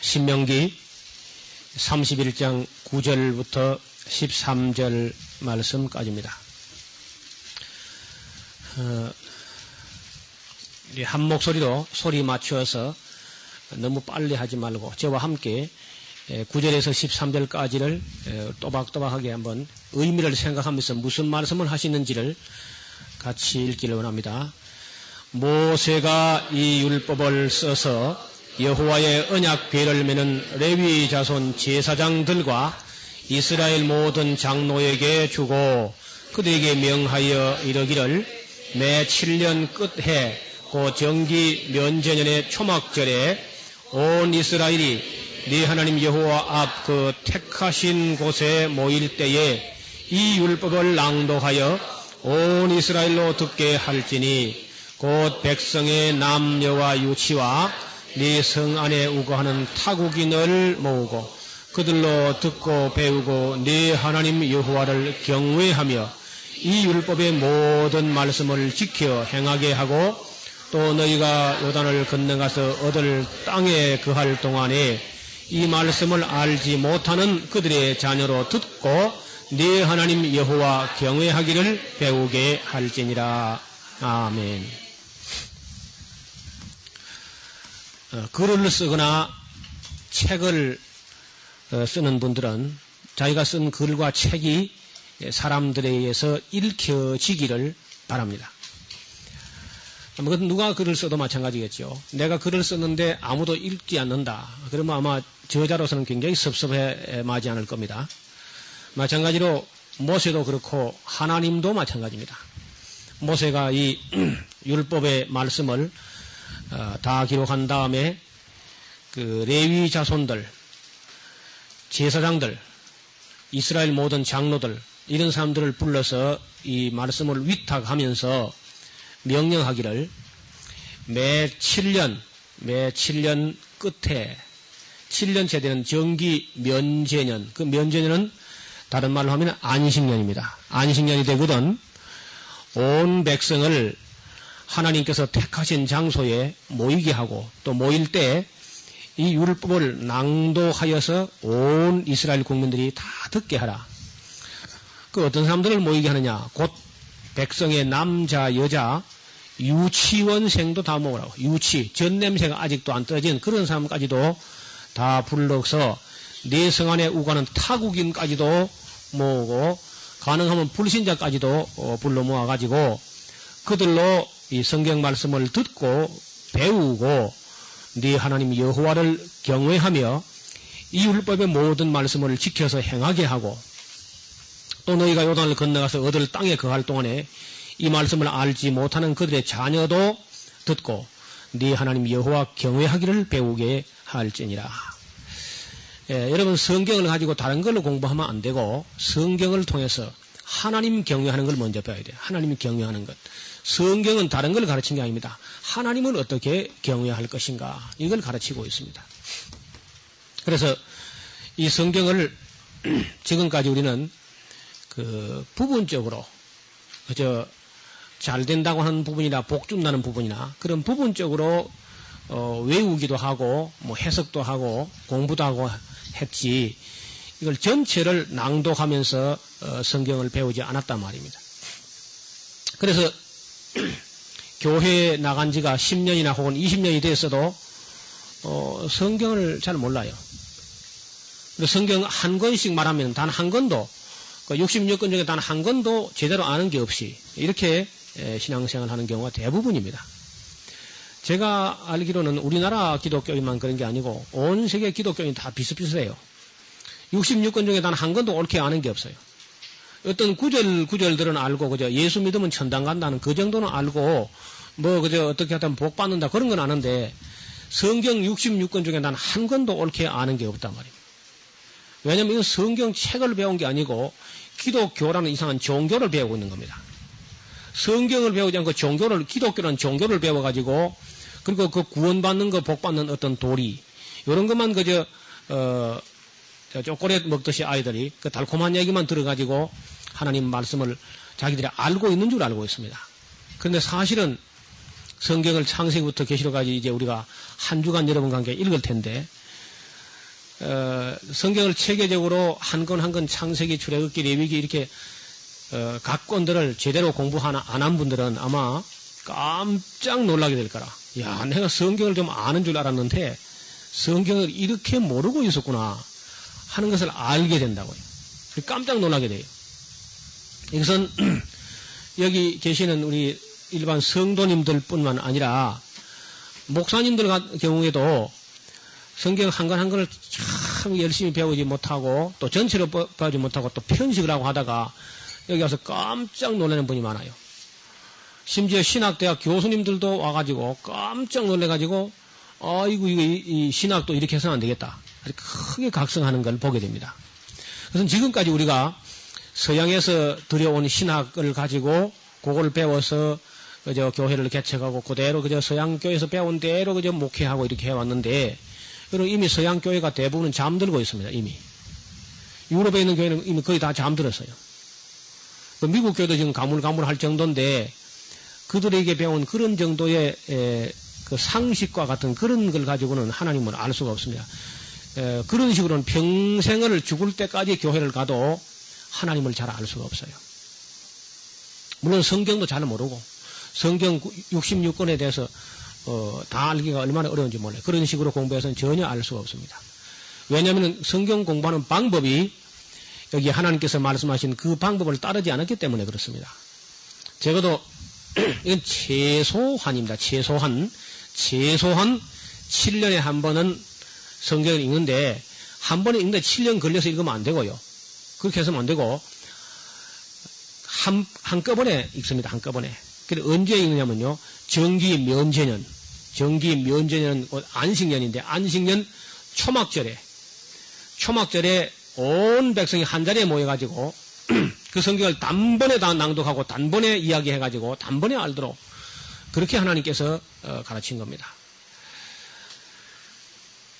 신명기 31장 9절부터 13절 말씀까지입니다. 한 목소리로 소리 맞추어서 너무 빨리 하지 말고 저와 함께 9절에서 13절까지를 또박또박하게 한번 의미를 생각하면서 무슨 말씀을 하시는지를 같이 읽기를 원합니다. 모세가 이 율법을 써서 여호와의 언약궤를 메는 레위 자손 제사장들과 이스라엘 모든 장로에게 주고 그들에게 명하여 이르기를 매 7년 끝해 고 정기 면제년의 초막절에 온 이스라엘이 네 하나님 여호와 앞 그 택하신 곳에 모일 때에 이 율법을 낭독하여 온 이스라엘로 듣게 할지니 곧 백성의 남녀와 유치와 네 성 안에 우거하는 타국인을 모으고 그들로 듣고 배우고 네 하나님 여호와를 경외하며 이 율법의 모든 말씀을 지켜 행하게 하고 또 너희가 요단을 건너가서 얻을 땅에 거할 동안에 이 말씀을 알지 못하는 그들의 자녀로 듣고 네 하나님 여호와 경외하기를 배우게 할지니라. 아멘. 글을 쓰거나 책을 쓰는 분들은 자기가 쓴 글과 책이 사람들에 의해서 읽혀지기를 바랍니다. 누가 글을 써도 마찬가지겠죠. 내가 글을 썼는데 아무도 읽지 않는다. 그러면 아마 저자로서는 굉장히 섭섭해하지 않을 겁니다. 마찬가지로 모세도 그렇고 하나님도 마찬가지입니다. 모세가 이 율법의 말씀을 다 기록한 다음에 그 레위 자손들, 제사장들, 이스라엘 모든 장로들 이런 사람들을 불러서 이 말씀을 위탁하면서 명령하기를 매 7년 끝에 7년째 되는 정기 면제년, 그 면제년은 다른 말로 하면 안식년입니다. 안식년이 되거든 온 백성을 하나님께서 택하신 장소에 모이게 하고 또 모일 때 이 율법을 낭독하여서 온 이스라엘 국민들이 다 듣게 하라. 그 어떤 사람들을 모이게 하느냐? 곧 백성의 남자, 여자, 유치원생도 다 모으라고. 유치, 전냄새가 아직도 안 떨어진 그런 사람까지도 다 불러서 네 성 안에 우가는 타국인까지도 모으고 가능하면 불신자까지도 불러 모아가지고 그들로 이 성경 말씀을 듣고 배우고 네 하나님 여호와를 경외하며 이 율법의 모든 말씀을 지켜서 행하게 하고 또 너희가 요단을 건너가서 얻을 땅에 거할 동안에 이 말씀을 알지 못하는 그들의 자녀도 듣고 네 하나님 여호와 경외하기를 배우게 할지니라. 여러분 성경을 가지고 다른 걸로 공부하면 안 되고 성경을 통해서 하나님 경외하는 걸 먼저 배워야 돼요. 하나님 경외하는 것. 성경은 다른 걸 가르친 게 아닙니다. 하나님을 어떻게 경외할 것인가 이걸 가르치고 있습니다. 그래서 이 성경을 지금까지 우리는 그 부분적으로 그저 잘 된다고 하는 부분이나 복 준다는 부분이나 그런 부분적으로 외우기도 하고 뭐 해석도 하고 공부도 하고 했지 이걸 전체를 낭독하면서 성경을 배우지 않았단 말입니다. 그래서 교회에 나간 지가 10년이나 혹은 20년이 됐어도 성경을 잘 몰라요. 성경 한 권씩 말하면 단 한 권도 66권 중에 단 한 권도 제대로 아는 게 없이 이렇게 신앙생활을 하는 경우가 대부분입니다. 제가 알기로는 우리나라 기독교인만 그런 게 아니고 온 세계 기독교인 다 비슷비슷해요. 66권 중에 단 한 권도 옳게 아는 게 없어요. 어떤 구절들은 알고 그저 예수 믿으면 천당 간다는 그 정도는 알고 뭐 그저 어떻게 하다 복 받는다 그런 건 아는데 성경 66권 중에 단 한 권도 옳게 아는 게 없단 말입니다. 왜냐하면 이건 성경 책을 배운 게 아니고 기독교라는 이상한 종교를 배우고 있는 겁니다. 성경을 배우지 않고 기독교라는 종교를 배워가지고 그리고 그 구원받는 거 복받는 어떤 도리 이런 것만 그저 초콜릿 먹듯이 아이들이 그 달콤한 얘기만 들어가지고 하나님 말씀을 자기들이 알고 있는 줄 알고 있습니다. 그런데 사실은 성경을 창세기부터 계시록까지 이제 우리가 한 주간 여러분과 함께 읽을 텐데 성경을 체계적으로 한 권 한 권 창세기, 출애굽기, 레위기 이렇게 각 권들을 제대로 공부 안 한 분들은 아마 깜짝 놀라게 될 거라. 야, 내가 성경을 좀 아는 줄 알았는데 성경을 이렇게 모르고 있었구나 하는 것을 알게 된다고요. 깜짝 놀라게 돼요. 이것은 여기 계시는 우리 일반 성도님들 뿐만 아니라 목사님들 같은 경우에도 성경 한 권 한 권을 참 열심히 배우지 못하고 또 전체로 배우지 못하고 또 편식을 하고 하다가 여기 와서 깜짝 놀라는 분이 많아요. 심지어 신학대학 교수님들도 와가지고 깜짝 놀래가지고 아이고 이 신학도 이렇게 해서는 안 되겠다. 크게 각성하는 걸 보게 됩니다. 그래서 지금까지 우리가 서양에서 들여온 신학을 가지고 그걸 배워서 그저 교회를 개척하고 그대로 그저 서양 교회에서 배운 대로 그저 목회하고 이렇게 해왔는데 그리고 이미 서양 교회가 대부분은 잠들고 있습니다. 이미 유럽에 있는 교회는 이미 거의 다 잠들었어요. 미국 교회도 지금 가물가물할 정도인데 그들에게 배운 그런 정도의 그 상식과 같은 그런 걸 가지고는 하나님을 알 수가 없습니다. 그런 식으로는 평생을 죽을 때까지 교회를 가도 하나님을 잘 알 수가 없어요. 물론 성경도 잘 모르고 성경 66권에 대해서 다 알기가 얼마나 어려운지 몰라요. 그런 식으로 공부해서는 전혀 알 수가 없습니다. 왜냐하면 성경 공부하는 방법이 여기 하나님께서 말씀하신 그 방법을 따르지 않았기 때문에 그렇습니다. 적어도 이건 최소한입니다. 최소한 7년에 한 번은 성경을 읽는데 한 번에 읽는데 7년 걸려서 읽으면 안 되고요. 그렇게 해서는 안 되고 한꺼번에 읽습니다. 한꺼번에. 근데 언제 읽느냐면요. 정기 면제년. 정기 면제년은 안식년인데 안식년 초막절에 온 백성이 한 자리에 모여가지고 그 성경을 단번에 다 낭독하고 단번에 이야기해가지고 단번에 알도록 그렇게 하나님께서 가르친 겁니다.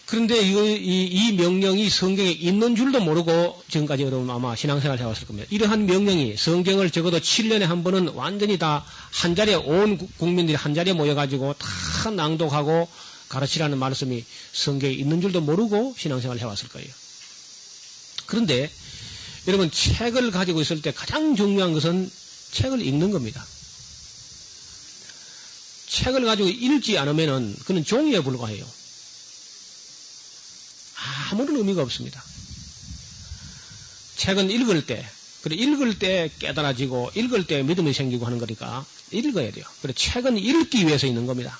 그런데 이 명령이 성경에 있는 줄도 모르고 지금까지 여러분 아마 신앙생활을 해왔을 겁니다. 이러한 명령이 성경을 적어도 7년에 한 번은 완전히 다 한 자리에 온 국민들이 한 자리에 모여가지고 다 낭독하고 가르치라는 말씀이 성경에 있는 줄도 모르고 신앙생활을 해왔을 거예요. 그런데 여러분 책을 가지고 있을 때 가장 중요한 것은 책을 읽는 겁니다. 책을 가지고 읽지 않으면은 그는 종이에 불과해요. 아무런 의미가 없습니다. 책은 읽을 때 깨달아지고 읽을 때 믿음이 생기고 하는 거니까 읽어야 돼요. 그래 책은 읽기 위해서 있는 겁니다.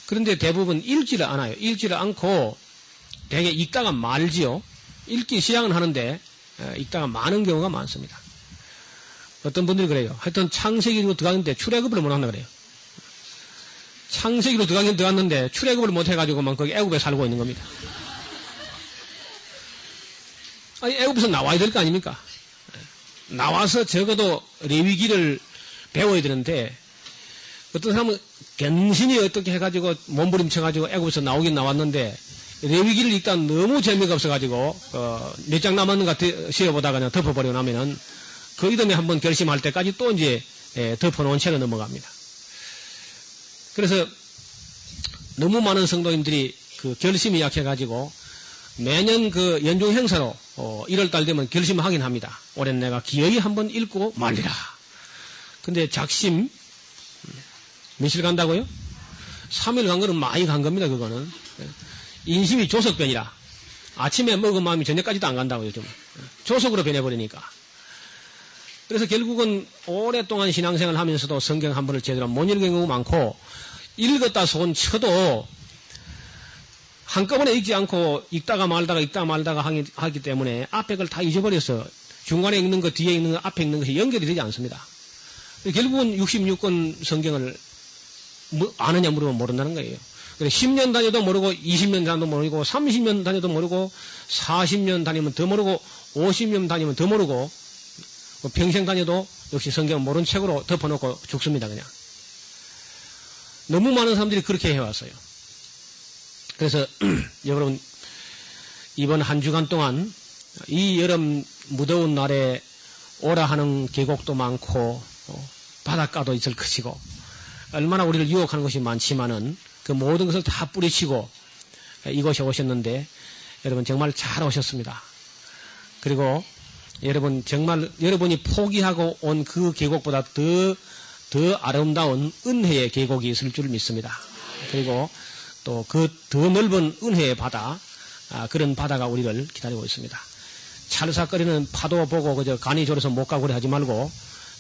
그런데 대부분 읽지를 않아요. 읽지를 않고 되게 읽다가 말지요. 읽기 시작은 하는데 읽다가 마는 경우가 많습니다. 어떤 분들이 그래요. 하여튼 창세기로 들어갔는데 출애굽을 못 한다 그래요. 창세기로 들어갔는데 출애굽을 못 해가지고만 거기 애굽에 살고 있는 겁니다. 아니 애굽에서 나와야 될 거 아닙니까? 나와서 적어도 레위기를 배워야 되는데 어떤 사람은 견신이 어떻게 해가지고 몸부림쳐가지고 애굽에서 나오긴 나왔는데 레위기를 읽다 너무 재미가 없어가지고 몇 장 남았는 것 같아 씌워보다가 그냥 덮어버리고 나면은 그 이듬해 한번 결심할 때까지 또 이제 덮어놓은 채로 넘어갑니다. 그래서 너무 많은 성도님들이 그 결심이 약해가지고 매년 그 연중 행사로 1월달 되면 결심을 하긴 합니다. 올해는 내가 기어이 한번 읽고 말리라. 근데 작심 며칠 간다고요? 3일 간 거는 많이 간 겁니다. 그거는 인심이 조석변이라 아침에 먹은 마음이 저녁까지도 안 간다고요. 좀 조석으로 변해버리니까. 그래서 결국은 오랫동안 신앙생활을 하면서도 성경 한 번을 제대로 못 읽은 경우가 많고 읽었다 손 쳐도 한꺼번에 읽지 않고 읽다가 말다가 하기 때문에 앞에 걸 다 잊어버려서 중간에 읽는 것, 뒤에 읽는 것, 앞에 읽는 것이 연결이 되지 않습니다. 결국은 66권 성경을 아느냐 물으면 모른다는 거예요. 10년 다녀도 모르고 20년 다녀도 모르고 30년 다녀도 모르고 40년 다니면 더 모르고 50년 다니면 더 모르고 평생 다녀도 역시 성경을 모른 책으로 덮어놓고 죽습니다. 그냥. 너무 많은 사람들이 그렇게 해왔어요. 그래서 여러분 이번 한 주간 동안 이 여름 무더운 날에 오라 하는 계곡도 많고 바닷가도 있을 것이고 얼마나 우리를 유혹하는 것이 많지만은 그 모든 것을 다 뿌리치고 이곳에 오셨는데 여러분 정말 잘 오셨습니다. 그리고 여러분 정말 여러분이 포기하고 온 그 계곡보다 더 아름다운 은혜의 계곡이 있을 줄 믿습니다. 그리고 또 그 더 넓은 은혜의 바다, 그런 바다가 우리를 기다리고 있습니다. 찰싹거리는 파도 보고 그저 간이 졸여서 못 가고 그래 하지 말고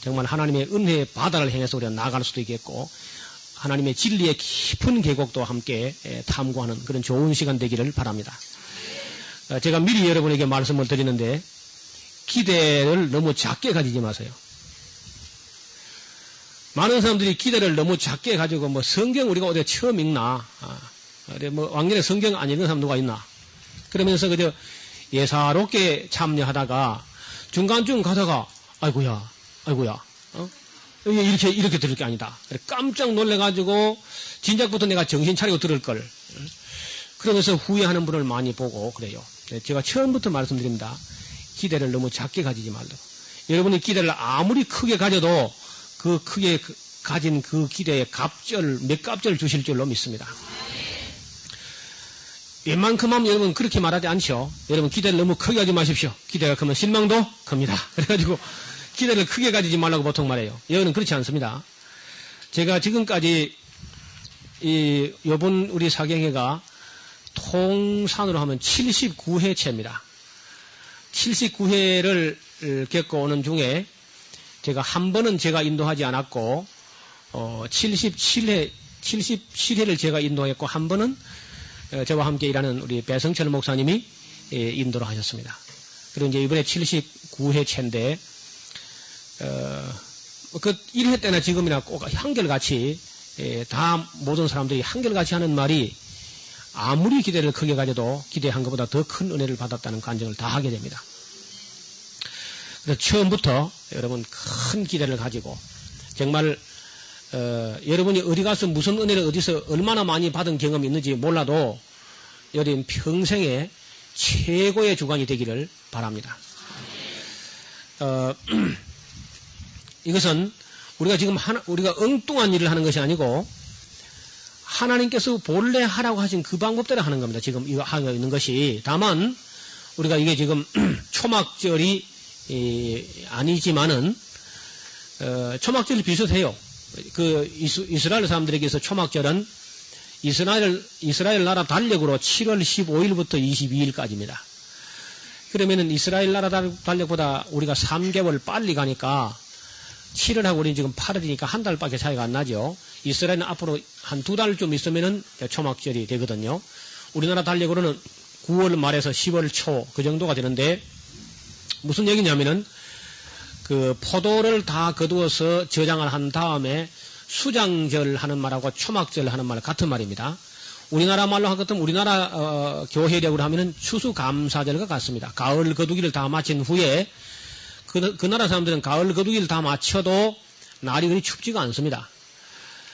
정말 하나님의 은혜의 바다를 향해서 우리가 나갈 수도 있겠고 하나님의 진리의 깊은 계곡도 함께 탐구하는 그런 좋은 시간 되기를 바랍니다. 제가 미리 여러분에게 말씀을 드리는데 기대를 너무 작게 가지지 마세요. 많은 사람들이 기대를 너무 작게 가지고 뭐 성경 우리가 어디 처음 읽나, 뭐 왕년에 성경 안 읽는 사람 누가 있나? 그러면서 그저 예사롭게 참여하다가 중간중 가다가 아이고야, 이렇게 들을 게 아니다. 깜짝 놀래가지고 진작부터 내가 정신 차리고 들을 걸. 그러면서 후회하는 분을 많이 보고 그래요. 제가 처음부터 말씀드립니다. 기대를 너무 작게 가지지 말라고. 여러분이 기대를 아무리 크게 가져도 그 크게 가진 그 기대에 몇 값절 주실 줄로 믿습니다. 웬만큼 하면 여러분 그렇게 말하지 않죠. 여러분 기대를 너무 크게 가지 마십시오. 기대가 크면 실망도 큽니다. 그래가지고 기대를 크게 가지지 말라고 보통 말해요. 여기는 그렇지 않습니다. 제가 지금까지 요번 우리 사경회가 통산으로 하면 79회째입니다. 79회를 겪고 오는 중에 제가 한 번은 제가 인도하지 않았고 77회를 제가 인도했고 한 번은 저와 함께 일하는 우리 배성철 목사님이 인도를 하셨습니다. 그리고 이제 이번에 79회째인데 그 1회 때나 지금이나 꼭 한결같이 다 모든 사람들이 한결같이 하는 말이 아무리 기대를 크게 가져도 기대한 것보다 더 큰 은혜를 받았다는 간증을 다 하게 됩니다. 그래서 처음부터 여러분 큰 기대를 가지고 정말 여러분이 어디 가서 무슨 은혜를 어디서 얼마나 많이 받은 경험이 있는지 몰라도 여러분 평생에 최고의 주관이 되기를 바랍니다. 이것은 우리가 지금 우리가 엉뚱한 일을 하는 것이 아니고 하나님께서 본래 하라고 하신 그 방법대로 하는 겁니다. 지금 이거 하고 있는 것이. 다만 우리가 이게 지금 초막절이 아니지만은 초막절이 비슷해요. 그 이스라엘 사람들에게서 초막절은 이스라엘 나라 달력으로 7월 15일부터 22일까지입니다. 그러면은 이스라엘 나라 달력보다 우리가 3개월 빨리 가니까 7월하고 우리는 지금 8월이니까 한 달밖에 차이가 안 나죠. 이스라엘은 앞으로 한 2달쯤 있으면은 초막절이 되거든요. 우리나라 달력으로는 9월 말에서 10월 초 그 정도가 되는데 무슨 얘기냐면은 그 포도를 다 거두어서 저장을 한 다음에 수장절 하는 말하고 초막절 하는 말 같은 말입니다. 우리나라 말로 하거든 우리나라 교회력으로 하면은 추수감사절과 같습니다. 가을 거두기를 다 마친 후에 그 나라 사람들은 가을 거두기를 다 마쳐도 날이 그리 춥지가 않습니다.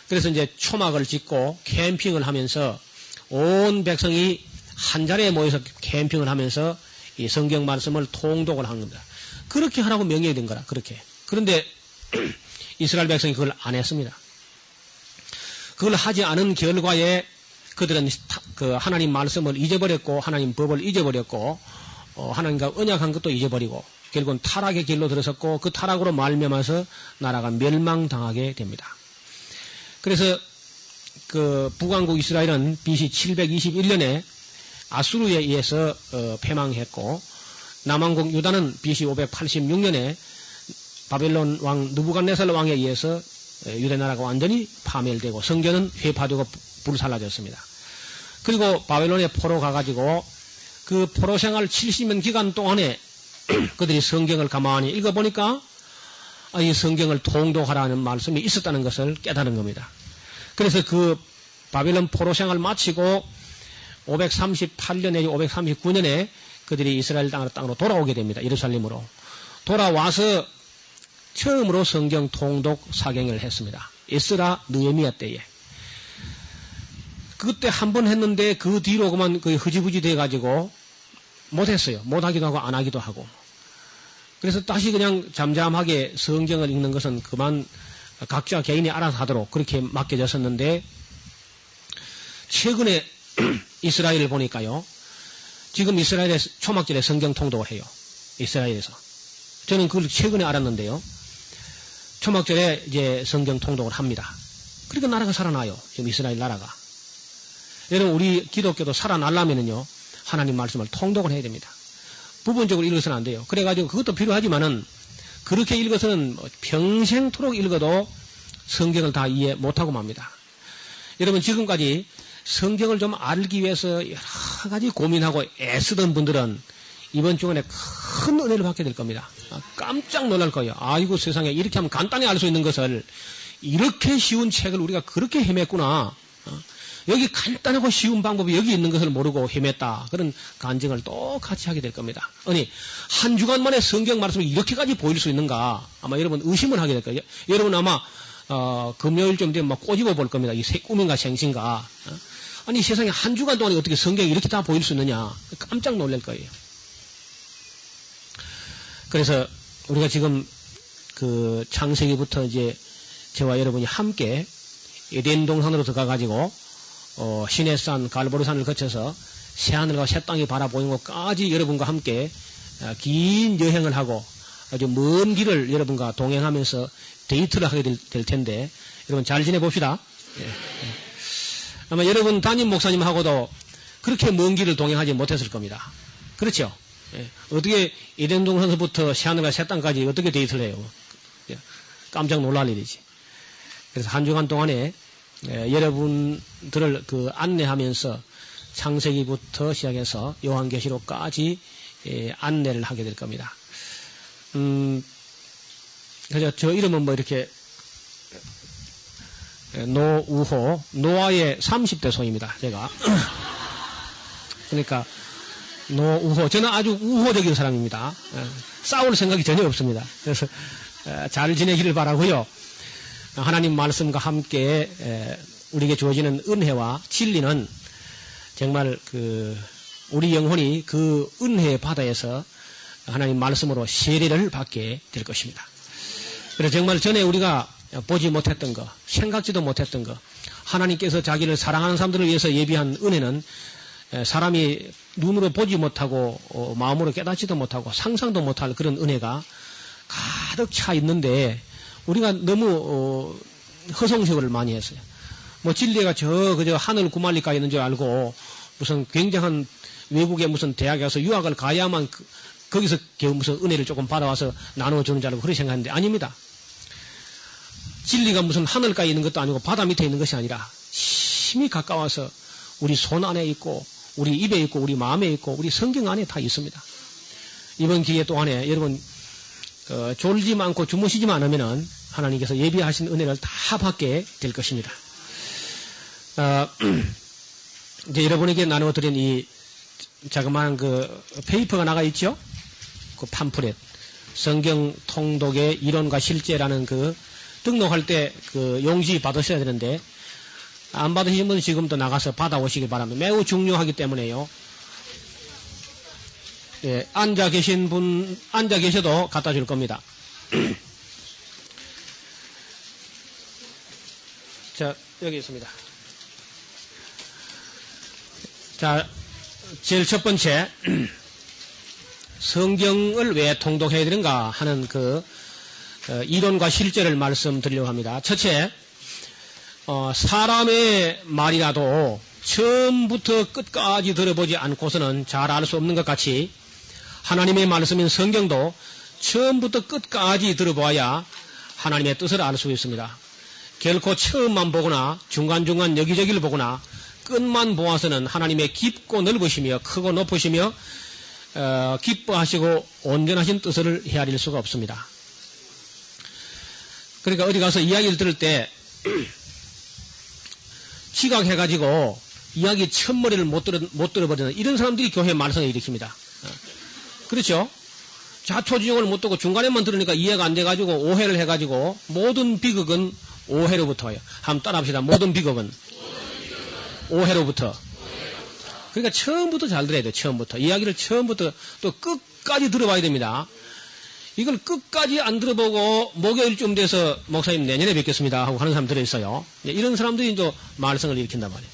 그래서 이제 초막을 짓고 캠핑을 하면서 온 백성이 한 자리에 모여서 캠핑을 하면서 이 성경 말씀을 통독을 하는 겁니다. 그렇게 하라고 명령이 된 거라, 그렇게. 그런데 이스라엘 백성이 그걸 안 했습니다. 그걸 하지 않은 결과에 그들은 그 하나님 말씀을 잊어버렸고, 하나님 법을 잊어버렸고, 하나님과 언약한 것도 잊어버리고, 결국은 타락의 길로 들어섰고, 그 타락으로 말미암아서 나라가 멸망당하게 됩니다. 그래서 그 북왕국 이스라엘은 BC 721년에 아수르에 의해서 패망했고 남왕국 유다는 BC 586년에 바벨론 왕 느부갓네살 왕에 의해서 유대 나라가 완전히 파멸되고 성전은 회파되고 불살라졌습니다. 그리고 바벨론에 포로 가가지고 그 포로 생활 70년 기간 동안에 그들이 성경을 가만히 읽어보니까 이 성경을 통독하라는 말씀이 있었다는 것을 깨달은 겁니다. 그래서 그 바벨론 포로 생활을 마치고 538년 내지 539년에 그들이 이스라엘 땅으로 돌아오게 됩니다. 예루살렘으로. 돌아와서 처음으로 성경 통독 사경을 했습니다. 에스라 느헤미야 때에. 그때 한 번 했는데 그 뒤로 그만 흐지부지 돼가지고 못했어요. 못하기도 하고 안 하기도 하고. 그래서 다시 그냥 잠잠하게 성경을 읽는 것은 그만 각자 개인이 알아서 하도록 그렇게 맡겨졌었는데 최근에 이스라엘을 보니까요. 지금 이스라엘에 초막절에 성경 통독을 해요. 이스라엘에서. 저는 그걸 최근에 알았는데요. 초막절에 이제 성경 통독을 합니다. 그러니까 나라가 살아나요. 지금 이스라엘 나라가. 여러분, 우리 기독교도 살아나려면은요, 하나님 말씀을 통독을 해야 됩니다. 부분적으로 읽어서는 안 돼요. 그래가지고 그것도 필요하지만은, 그렇게 읽어서는 평생토록 읽어도 성경을 다 이해 못하고 맙니다. 여러분, 지금까지 성경을 좀 알기 위해서 여러 가지 고민하고 애쓰던 분들은 이번 주간에 큰 은혜를 받게 될 겁니다. 깜짝 놀랄 거예요. 아이고, 세상에 이렇게 하면 간단히 알 수 있는 것을 이렇게 쉬운 책을 우리가 그렇게 헤맸구나. 여기 간단하고 쉬운 방법이 여기 있는 것을 모르고 헤맸다. 그런 간증을 똑같이 하게 될 겁니다. 아니, 한 주간 만에 성경 말씀이 이렇게까지 보일 수 있는가? 아마 여러분 의심을 하게 될 거예요. 여러분 아마 금요일쯤 되면 막 꼬집어 볼 겁니다. 이 꿈인가 생신가. 아니, 세상에 한 주간 동안에 어떻게 성경이 이렇게 다 보일 수 있느냐? 깜짝 놀랄 거예요. 그래서 우리가 지금 그 창세기부터 이제 저와 여러분이 함께 에덴 동산으로 들어가가지고 시내산 갈보리산을 거쳐서 새하늘과 새 땅이 바라보이는 것까지 여러분과 함께 긴 여행을 하고 아주 먼 길을 여러분과 동행하면서 데이트를 하게 될 텐데 여러분 잘 지내봅시다. 예. 아마 여러분 담임 목사님하고도 그렇게 먼 길을 동행하지 못했을 겁니다. 그렇죠? 예. 어떻게 에덴 동산서부터 새하늘과 새 땅까지 어떻게 데이트를 해요? 예. 깜짝 놀랄 일이지. 그래서 한 주간 동안에 여러분들을 그 안내하면서 창세기부터 시작해서 요한계시록까지 안내를 하게 될 겁니다. 그래서 저 이름은 뭐 이렇게 노우호, 노아의 30대 소입니다. 제가. 그러니까 노우호, 저는 아주 우호적인 사람입니다. 싸울 생각이 전혀 없습니다. 그래서 잘 지내기를 바라고요. 하나님 말씀과 함께 우리에게 주어지는 은혜와 진리는 정말 우리 영혼이 그 은혜의 바다에서 하나님 말씀으로 세례를 받게 될 것입니다. 그래서 정말 전에 우리가 보지 못했던 것, 생각지도 못했던 것, 하나님께서 자기를 사랑하는 사람들을 위해서 예비한 은혜는 사람이 눈으로 보지 못하고 마음으로 깨닫지도 못하고 상상도 못할 그런 은혜가 가득 차 있는데 우리가 너무 허송세월을 많이 했어요. 뭐 진리가 그저 하늘 구만리가에 있는 줄 알고 무슨 굉장한 외국의 무슨 대학에 가서 유학을 가야만 거기서 무슨 은혜를 조금 받아와서 나눠주는 줄 알고 그렇게 생각하는데 아닙니다. 진리가 무슨 하늘가에 있는 것도 아니고 바다 밑에 있는 것이 아니라 심히 가까워서 우리 손 안에 있고 우리 입에 있고 우리 마음에 있고 우리 성경 안에 다 있습니다. 이번 기회 동안에 여러분 졸지만 않고 주무시지만 않으면은 하나님께서 예비하신 은혜를 다 받게 될 것입니다. 이제 여러분에게 나눠드린 이 자그마한 그 페이퍼가 나가 있죠? 그 팜플렛. 성경 통독의 이론과 실제라는 그 등록할 때 그 용지 받으셔야 되는데 안 받으신 분은 지금도 나가서 받아오시기 바랍니다. 매우 중요하기 때문에요. 예, 앉아 계셔도 갖다 줄 겁니다. 자, 여기 있습니다. 자, 제일 첫 번째, 성경을 왜 통독해야 되는가 하는 이론과 실제를 말씀드리려고 합니다. 첫째, 사람의 말이라도 처음부터 끝까지 들어보지 않고서는 잘 알 수 없는 것 같이 하나님의 말씀인 성경도 처음부터 끝까지 들어보아야 하나님의 뜻을 알 수 있습니다. 결코 처음만 보거나 중간중간 여기저기를 보거나 끝만 보아서는 하나님의 깊고 넓으시며 크고 높으시며 기뻐하시고 온전하신 뜻을 헤아릴 수가 없습니다. 그러니까 어디 가서 이야기를 들을 때 지각해가지고 이야기 첫머리를 못 들어버리는 이런 사람들이 교회 말썽을 일으킵니다. 그렇죠? 자초지종을 못 듣고 중간에만 들으니까 이해가 안 돼가지고 오해를 해가지고 모든 비극은 오해로부터예요. 한번 따라합시다. 모든 비극은 오해로부터. 그러니까 처음부터 잘 들어야 돼요. 처음부터. 이야기를 처음부터 또 끝까지 들어봐야 됩니다. 이걸 끝까지 안 들어보고 목요일쯤 돼서 목사님 내년에 뵙겠습니다 하고 하는 사람들이 있어요. 이런 사람들이 또 말썽을 일으킨단 말이에요.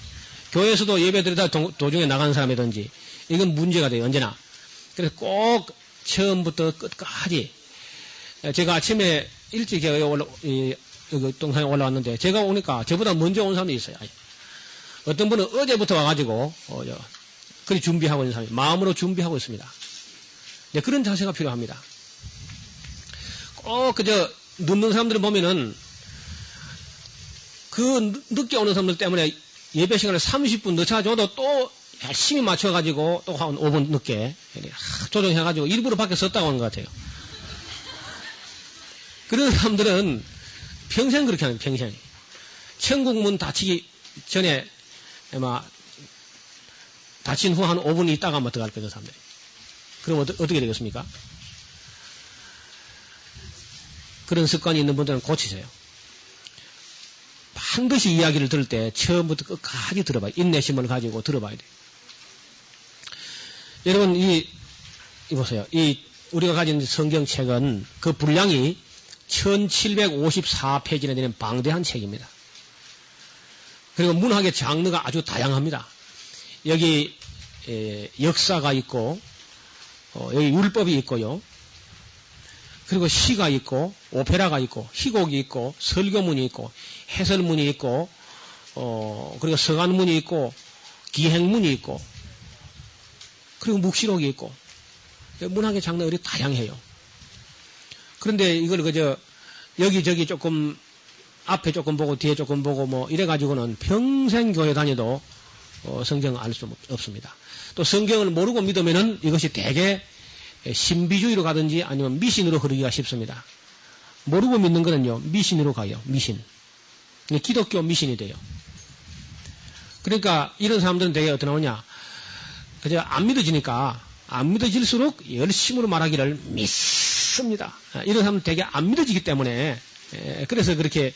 교회에서도 예배 드리다 도중에 나가는 사람이든지 이건 문제가 돼요, 언제나. 그래서 꼭 처음부터 끝까지. 제가 아침에 일찍 제가 여기 동산에 올라왔는데, 제가 오니까 저보다 먼저 온 사람도 있어요. 어떤 분은 어제부터 와가지고, 그리 준비하고 있는 사람이, 마음으로 준비하고 있습니다. 네, 그런 자세가 필요합니다. 꼭 늦는 사람들을 보면은, 그 늦게 오는 사람들 때문에 예배 시간을 30분 늦춰줘도 또 열심히 맞춰가지고 또 한 5분 늦게 조정해가지고 일부러 밖에 섰다고 하는 것 같아요. 그런 사람들은 평생 그렇게 하는, 평생. 천국 문 닫히기 전에 아마 닫힌 후 한 5분 있다가 한번 들어갈 거죠, 사람들이. 그럼 어떻게 되겠습니까? 그런 습관이 있는 분들은 고치세요. 반드시 이야기를 들을 때 처음부터 끝까지 들어봐요. 인내심을 가지고 들어봐야 돼요. 여러분, 보세요. 우리가 가진 성경책은 그 분량이 1754페이지나 되는 방대한 책입니다. 그리고 문학의 장르가 아주 다양합니다. 여기 역사가 있고, 여기 율법이 있고요. 그리고 시가 있고, 오페라가 있고, 희곡이 있고, 설교문이 있고, 해설문이 있고, 그리고 서간문이 있고, 기행문이 있고, 그리고 묵시록이 있고, 문학의 장르들이 다양해요. 그런데 이걸 여기저기 조금, 앞에 조금 보고, 뒤에 조금 보고, 뭐, 이래가지고는 평생 교회 다녀도, 성경을 알 수 없습니다. 또 성경을 모르고 믿으면은 이것이 대개 신비주의로 가든지 아니면 미신으로 흐르기가 쉽습니다. 모르고 믿는 거는요, 미신으로 가요, 미신. 기독교 미신이 돼요. 그러니까 이런 사람들은 되게 어떻게 나오냐. 그저 안 믿어지니까, 안 믿어질수록 열심으로 말하기를 믿습니다. 이런 사람은 되게 안 믿어지기 때문에, 그래서 그렇게,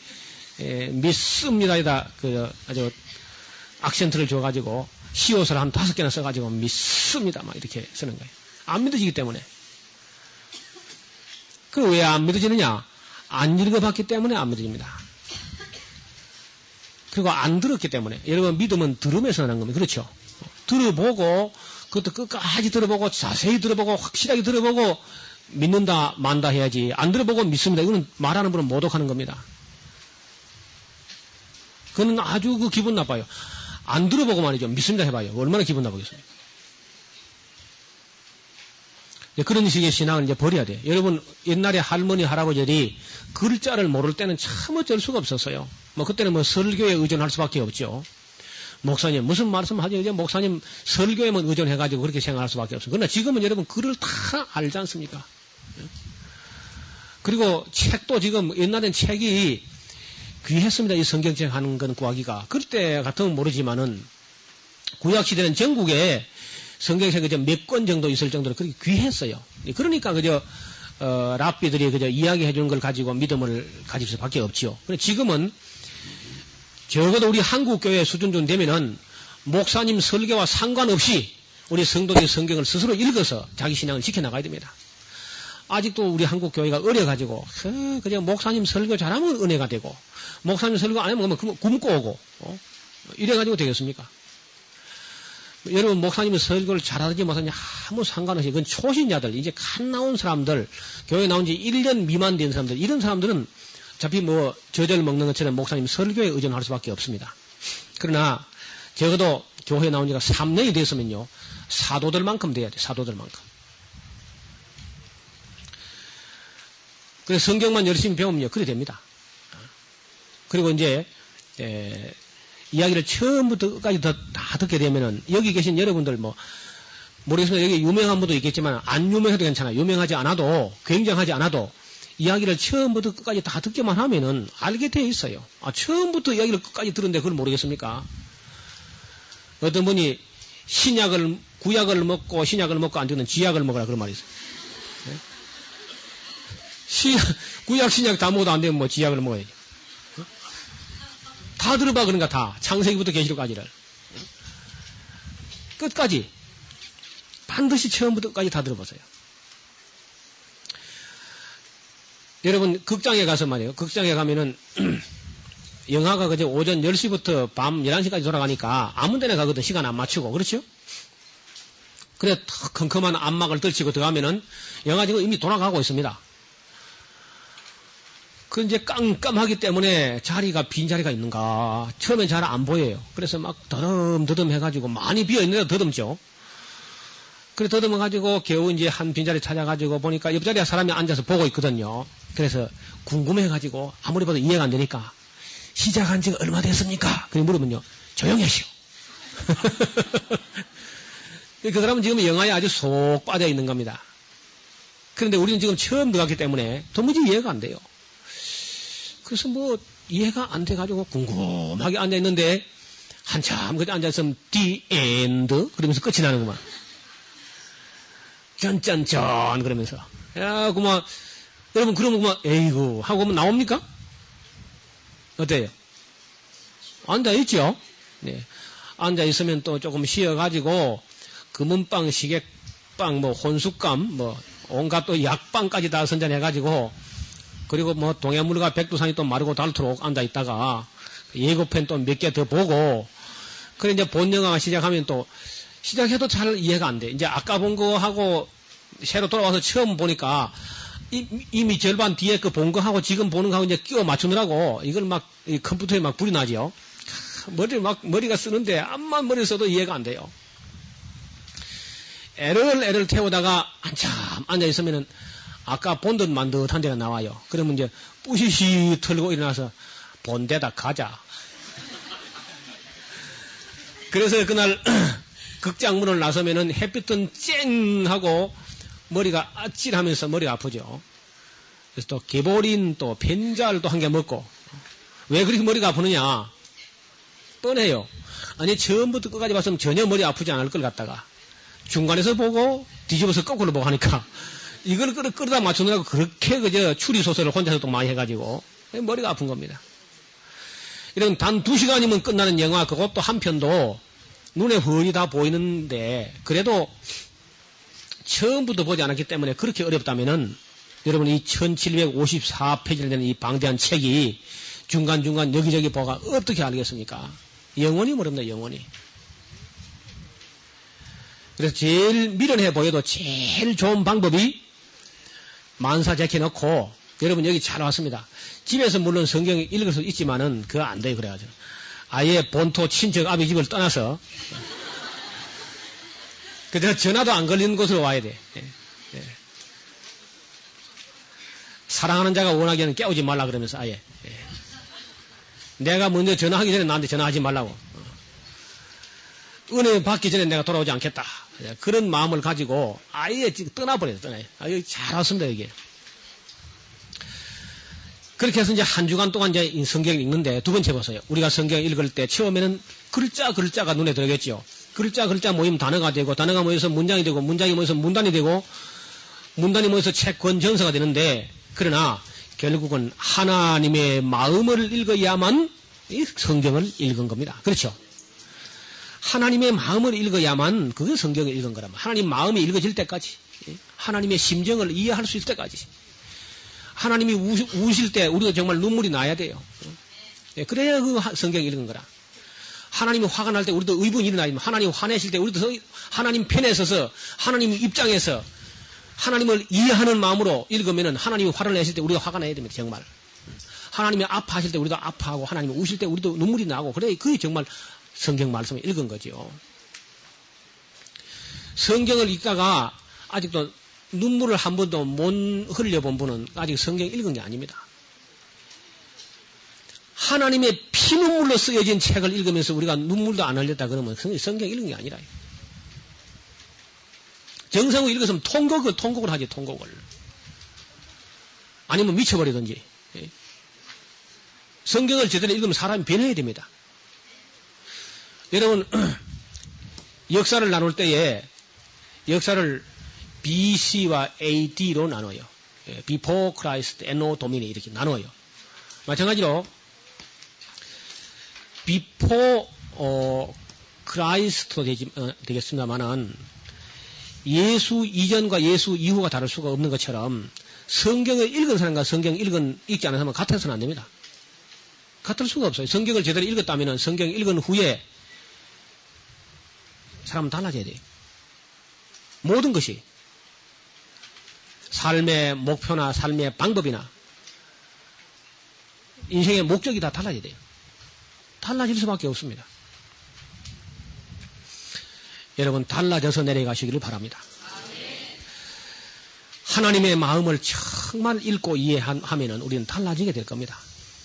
믿습니다에다, 아주 악센트를 줘가지고, 시옷을 한 5개나 써가지고, 믿습니다. 막 이렇게 쓰는 거예요. 안 믿어지기 때문에. 그 왜 안 믿어지느냐? 안 읽어봤기 때문에 안 믿어집니다. 그리고 안 들었기 때문에. 여러분, 믿음은 들으면서 하는 겁니다. 그렇죠? 들어보고, 그것도 끝까지 들어보고, 자세히 들어보고, 확실하게 들어보고, 믿는다, 만다 해야지. 안 들어보고 믿습니다. 이거는 말하는 분은 모독하는 겁니다. 그거는 아주 기분 나빠요. 안 들어보고 말이죠. 믿습니다 해봐요. 얼마나 기분 나쁘겠습니까? 그런 식의 신앙을 이제 버려야 돼요. 여러분, 옛날에 할머니, 할아버지들이 글자를 모를 때는 참 어쩔 수가 없었어요. 뭐, 그때는 뭐 설교에 의존할 수밖에 없죠. 목사님, 무슨 말씀 하죠? 이제 목사님 설교에만 의존해가지고 그렇게 생각할 수밖에 없어요. 그러나 지금은 여러분 글을 다 알지 않습니까? 그리고 책도 지금 옛날엔 책이 귀했습니다. 이 성경책 하는 건 구하기가. 그때 같으면 모르지만은 구약시대는 전국에 성경책이 몇 권 정도 있을 정도로 그렇게 귀했어요. 그러니까 랍비들이 이야기해 주는 걸 가지고 믿음을 가질 수밖에 없지요. 그런데 지금은 적어도 우리 한국교회 수준 좀 되면은 목사님 설교와 상관없이 우리 성도들이 성경을 스스로 읽어서 자기 신앙을 지켜나가야 됩니다. 아직도 우리 한국교회가 어려가지고, 그냥 목사님 설교 잘하면 은혜가 되고, 목사님 설교 안 하면 굶고 오고, 이래가지고 되겠습니까? 여러분, 목사님은 설교를 잘하든지 못하든지 아무 상관없이, 그건 초신자들, 이제 갓 나온 사람들, 교회 나온 지 1년 미만 된 사람들, 이런 사람들은 어차피 뭐, 저절 먹는 것처럼 목사님 설교에 의존할 수밖에 없습니다. 그러나, 적어도 교회에 나온 지가 3년이 됐으면요, 사도들만큼 돼야 돼, 사도들만큼. 그래서 성경만 열심히 배우면요, 그래 됩니다. 그리고 이제, 이야기를 처음부터 끝까지 다 듣게 되면은, 여기 계신 여러분들 모르겠습니다. 여기 유명한 분도 있겠지만, 안 유명해도 괜찮아요. 유명하지 않아도, 굉장하지 않아도, 이야기를 처음부터 끝까지 다 듣기만 하면은, 알게 돼 있어요. 처음부터 이야기를 끝까지 들었는데 그걸 모르겠습니까? 어떤 분이 구약을 먹고, 신약을 먹고 안 듣는 지약을 먹으라 그런 말이 있어요. 네? 구약, 신약 다 먹어도 안 되면 뭐 지약을 먹어야지. 다 들어봐, 그런가, 다. 창세기부터 계시록까지를. 끝까지. 반드시 처음부터 끝까지 다 들어보세요. 여러분, 극장에 가서 말이에요. 극장에 가면은, 영화가 그저 오전 10시부터 밤 11시까지 돌아가니까 아무 데나 가거든, 시간 안 맞추고. 그렇죠? 그래 컴컴한 안막을 떨치고 들어가면은 영화 지금 이미 돌아가고 있습니다. 그 이제 깜깜하기 때문에 자리가 빈 자리가 있는가 처음엔 잘 안 보여요. 그래서 막 더듬더듬 해가지고 많이 비어 있는데 더듬죠. 그래 더듬어가지고 겨우 이제 한 빈자리 찾아가지고 보니까 옆자리에 사람이 앉아서 보고 있거든요. 그래서 궁금해가지고 아무리 봐도 이해가 안 되니까 시작한 지가 얼마 됐습니까? 그래 물으면요. 조용히 하시오. 그 사람은 지금 영화에 아주 속 빠져 있는 겁니다. 그런데 우리는 지금 처음 들어갔기 때문에 도무지 이해가 안 돼요. 그래서 뭐 이해가 안 돼가지고 궁금하게 앉아있는데 한참 그때 앉아있으면 The End 그러면서 끝이 나는구만. 짠짠짠 그러면서 야 그만 여러분 그러면 그만 에이구 하고 그러면 나옵니까? 어때요? 앉아있죠? 네. 앉아있으면 또 조금 쉬어가지고 금은빵, 시객빵, 뭐 혼숙감, 뭐 온갖 또 약빵까지 다 선전해가지고 그리고 뭐 동해물과 백두산이 또 마르고 닳도록 앉아있다가 예고편 또 몇 개 더 보고 그래 이제 본 영화가 시작하면 또 시작해도 잘 이해가 안 돼. 이제 아까 본 거하고 새로 돌아와서 처음 보니까 이미 절반 뒤에 그 본 거하고 지금 보는 거하고 이제 끼워 맞추느라고 이걸 막 컴퓨터에 막 불이 나죠. 머리가 쓰는데 암만 머리를 써도 이해가 안 돼요. 애를 태우다가 한참 앉아있으면은 아까 본 듯 만 듯한 데가 나와요. 그러면 이제 뿌시시 털고 일어나서 본 데다 가자. 그래서 그날 극장문을 나서면은 햇빛은 쨍 하고 머리가 아찔하면서 머리가 아프죠. 그래서 또 개보린 또 펜잘도 한 개 먹고 왜 그렇게 머리가 아프느냐? 뻔해요. 아니 처음부터 끝까지 봤으면 전혀 머리 아프지 않을 걸 갖다가 중간에서 보고 뒤집어서 거꾸로 보고 하니까 이걸 끌어다 맞추느라고 그렇게 그저 추리소설을 혼자서 또 많이 해가지고 머리가 아픈 겁니다. 이런 단 2시간이면 끝나는 영화 그것도 한 편도 눈에 훤히 다 보이는데 그래도 처음부터 보지 않았기 때문에 그렇게 어렵다면은 여러분 이 1754페이지나 되는 이 방대한 책이 중간중간 여기저기 보가 어떻게 알겠습니까? 영원히 모릅니다. 영원히. 그래서 제일 미련해 보여도 제일 좋은 방법이 만사 제껴놓고 여러분 여기 잘 왔습니다. 집에서 물론 성경 읽을 수 있지만은 그거 안 돼요. 그래가지고 아예 본토 친척 아비 집을 떠나서 그저 전화도 안 걸리는 곳으로 와야 돼. 예, 예. 사랑하는 자가 원하기에는 깨우지 말라 그러면서 아예 예. 내가 먼저 전화하기 전에 나한테 전화하지 말라고. 은혜 받기 전에 내가 돌아오지 않겠다. 그런 마음을 가지고 아예 떠나버려요. 떠나요. 아유, 잘 왔습니다, 여기. 그렇게 해서 이제 한 주간 동안 이제 성경을 읽는데 두 번째 보세요. 우리가 성경 읽을 때 처음에는 글자가 눈에 들어오겠죠. 글자 모이면 단어가 되고 단어가 모여서 문장이 되고 문장이 모여서 문단이 되고 문단이 모여서 책 권정서가 되는데 그러나 결국은 하나님의 마음을 읽어야만 이 성경을 읽은 겁니다. 그렇죠? 하나님의 마음을 읽어야만 그게 성경을 읽은 거라면 하나님 마음이 읽어질 때까지 하나님의 심정을 이해할 수 있을 때까지 하나님이 우실 때 우리가 정말 눈물이 나야 돼요. 그래야 그 성경을 읽은 거라. 하나님이 화가 날 때 우리도 의분이 일어나면 하나님 화내실 때 우리도 하나님 편에 서서 하나님 입장에서 하나님을 이해하는 마음으로 읽으면은 하나님이 화를 내실 때 우리가 화가 나야 됩니다. 정말. 하나님이 아파하실 때 우리도 아파하고 하나님이 우실 때 우리도 눈물이 나고 그래 그게 정말 성경 말씀을 읽은 거죠. 성경을 읽다가 아직도 눈물을 한 번도 못 흘려본 분은 아직 성경 읽은 게 아닙니다. 하나님의 피눈물로 쓰여진 책을 읽으면서 우리가 눈물도 안 흘렸다 그러면 성경 읽은 게 아니라 정성을 읽었으면 통곡을 하지 통곡을. 아니면 미쳐버리든지. 성경을 제대로 읽으면 사람이 변해야 됩니다. 여러분 역사를 나눌 때에 역사를 BC와 AD로 나눠요. Before Christ, Anno Domini 이렇게 나눠요. 마찬가지로 Before Christ도 되겠습니다만은 예수 이전과 예수 이후가 다를 수가 없는 것처럼 성경을 읽은 사람과 성경 읽지 않은 사람은 같아서는 안 됩니다. 같을 수가 없어요. 성경을 제대로 읽었다면 성경 읽은 후에 사람은 달라져야 돼요. 모든 것이 삶의 목표나 삶의 방법이나 인생의 목적이 다 달라져야 돼요. 달라질 수밖에 없습니다. 여러분 달라져서 내려가시기를 바랍니다. 하나님의 마음을 정말 읽고 이해하면 우리는 달라지게 될 겁니다.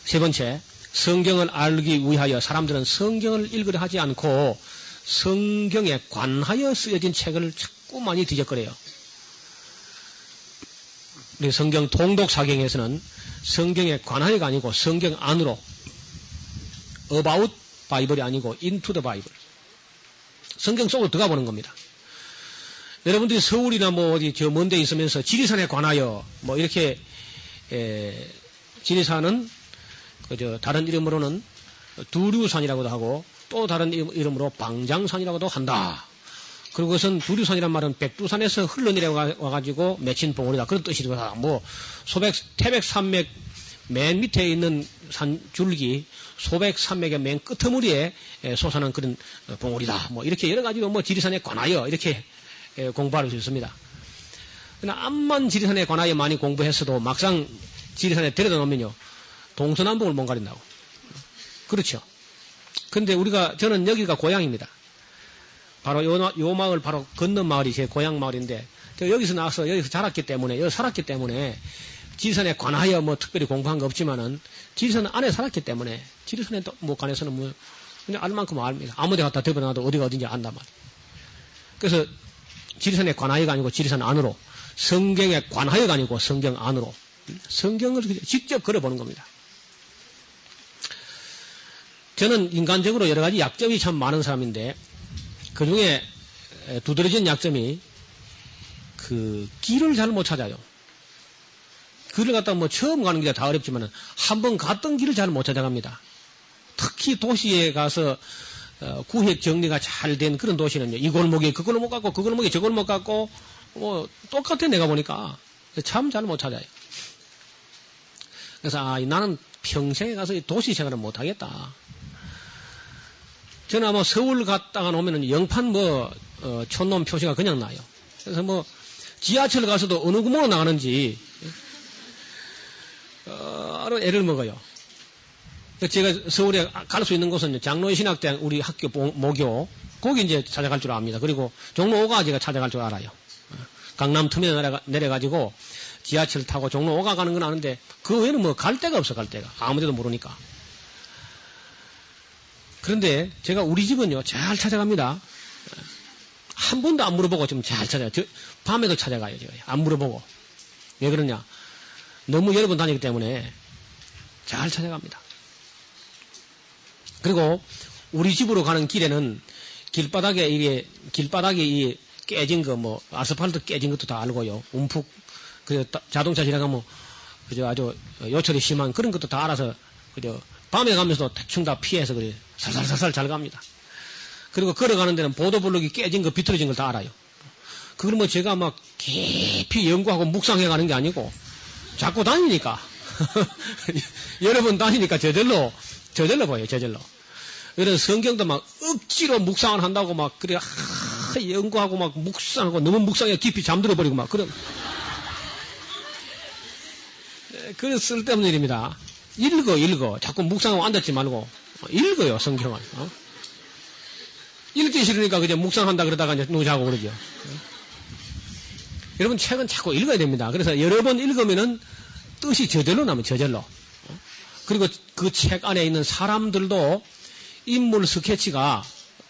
세 번째, 성경을 알기 위하여 사람들은 성경을 읽으려 하지 않고 성경에 관하여 쓰여진 책을 자꾸 많이 뒤적거려요. 우리 성경 통독사경에서는 성경에 관하여가 아니고 성경 안으로 about 바이블이 아니고 into the Bible 성경 속으로 들어가 보는 겁니다. 여러분들이 서울이나 뭐 어디 저 먼 데 있으면서 지리산에 관하여 뭐 이렇게 지리산은 그저 다른 이름으로는 두류산이라고도 하고 또 다른 이름으로 방장산이라고도 한다. 그리고 그것은 두류산이란 말은 백두산에서 흘러내려 와가지고 맺힌 봉우리다. 그런 뜻이다. 뭐 태백산맥 맨 밑에 있는 산 줄기 소백산맥의 맨 끄트머리에 솟아난 그런 봉우리다. 뭐 이렇게 여러 가지로 뭐 지리산에 관하여 이렇게 공부할 수 있습니다. 그러나 암만 지리산에 관하여 많이 공부했어도 막상 지리산에 데려다 놓으면요 동서남북을 못 가린다고. 그렇죠. 근데 저는 여기가 고향입니다. 바로 요 마을 바로 건넌 마을이 제 고향 마을인데 제가 여기서 나와서 여기서 자랐기 때문에 여기 살았기 때문에 지리산에 관하여 뭐 특별히 공부한 거 없지만은 지리산 안에 살았기 때문에 지리산에 뭐 관해서는 뭐 그냥 알 만큼 압니다. 아무데 갖다 데려놔도 어디가 어딘지 안단 말이에요. 그래서 지리산에 관하여가 아니고 지리산 안으로 성경에 관하여가 아니고 성경 안으로 성경을 직접 걸어보는 겁니다. 저는 인간적으로 여러 가지 약점이 참 많은 사람인데 그 중에 두드러진 약점이 그 길을 잘 못 찾아요. 길을 갔다가 뭐 처음 가는 길이 다 어렵지만은 한번 갔던 길을 잘 못 찾아갑니다. 특히 도시에 가서 구획 정리가 잘 된 그런 도시는요. 이 골목에 그 골목 갔고 그 골목에 저 골목 갔고 뭐 똑같아 내가 보니까 참 잘 못 찾아요. 그래서 나는 평생에 가서 도시 생활은 못 하겠다. 저는 아마 서울 갔다가 오면은 영판 촌놈 표시가 그냥 나요. 그래서 뭐 지하철 가서도 어느 구멍으로 나가는지 애를 먹어요. 제가 서울에 갈 수 있는 곳은 장로의 신학대학 우리 학교 모교 거기 이제 찾아갈 줄 압니다. 그리고 종로 5가 제가 찾아갈 줄 알아요. 강남 터미널 내려가지고 지하철 타고 종로 5가 가는 건 아는데 그 외에는 뭐 갈 데가 없어 갈 데가 아무데도 모르니까. 그런데 제가 우리 집은요 잘 찾아갑니다. 한 번도 안 물어보고 좀 잘 찾아요. 밤에도 찾아가요 제가 안 물어보고. 왜 그러냐? 너무 여러 번 다니기 때문에 잘 찾아갑니다. 그리고 우리 집으로 가는 길에는 길바닥이 깨진 거 뭐 아스팔트 깨진 것도 다 알고요. 움푹 그 자동차 지나가면 그저 아주 요철이 심한 그런 것도 다 알아서 그저 밤에 가면서도 대충 다 피해서 그래 살살살살 잘 갑니다. 그리고 걸어가는 데는 보도블록이 깨진 거 비틀어진 걸 다 알아요. 그걸 뭐 제가 막 깊이 연구하고 묵상해 가는 게 아니고 자꾸 다니니까 여러 번 다니니까 저절로 보여요. 저절로. 그래서 성경도 막 억지로 묵상을 한다고 막 그래 연구하고 막 묵상하고 너무 묵상에 깊이 잠들어 버리고 막 그런 쓸데없는 일입니다. 읽어. 자꾸 묵상하고 앉았지 말고 읽어요 성경을. 읽기 싫으니까 그냥 묵상한다 그러다가 이제 누구 자고 그러죠. 여러분 책은 자꾸 읽어야 됩니다. 그래서 여러 번 읽으면은 뜻이 저절로 나면 저절로. 그리고 그 책 안에 있는 사람들도 인물 스케치가